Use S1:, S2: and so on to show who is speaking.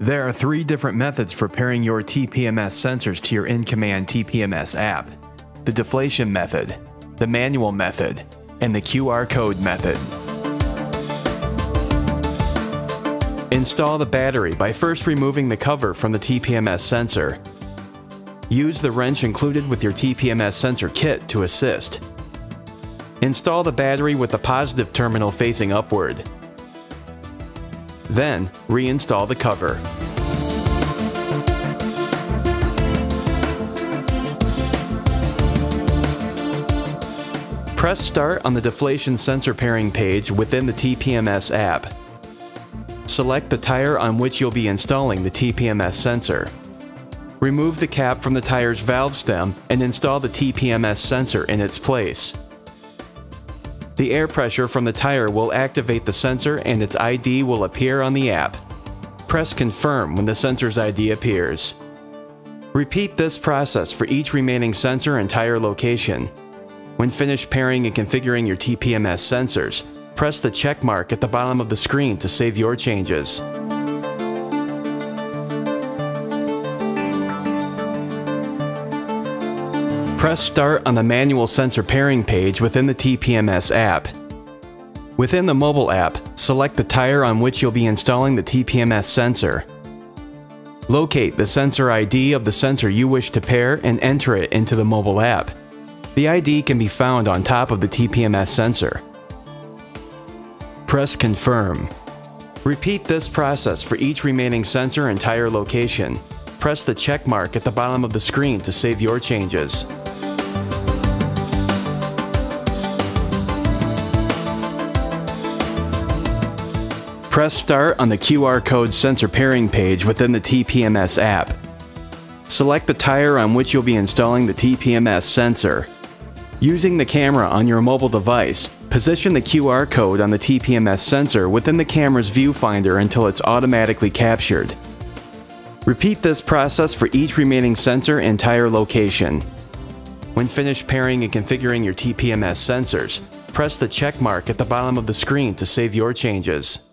S1: There are three different methods for pairing your TPMS sensors to your iNCommand TPMS app: the deflation method, the manual method, and the QR code method. Install the battery by first removing the cover from the TPMS sensor. Use the wrench included with your TPMS sensor kit to assist. Install the battery with the positive terminal facing upward. Then, reinstall the cover. Press Start on the deflation sensor pairing page within the TPMS app. Select the tire on which you'll be installing the TPMS sensor. Remove the cap from the tire's valve stem and install the TPMS sensor in its place. The air pressure from the tire will activate the sensor and its ID will appear on the app. Press Confirm when the sensor's ID appears. Repeat this process for each remaining sensor and tire location. When finished pairing and configuring your TPMS sensors, press the check mark at the bottom of the screen to save your changes. Press Start on the manual sensor pairing page within the TPMS app. Within the mobile app, select the tire on which you'll be installing the TPMS sensor. Locate the sensor ID of the sensor you wish to pair and enter it into the mobile app. The ID can be found on top of the TPMS sensor. Press Confirm. Repeat this process for each remaining sensor and tire location. Press the check mark at the bottom of the screen to save your changes. Press Start on the QR code sensor pairing page within the TPMS app. Select the tire on which you'll be installing the TPMS sensor. Using the camera on your mobile device, position the QR code on the TPMS sensor within the camera's viewfinder until it's automatically captured. Repeat this process for each remaining sensor and tire location. When finished pairing and configuring your TPMS sensors, press the check mark at the bottom of the screen to save your changes.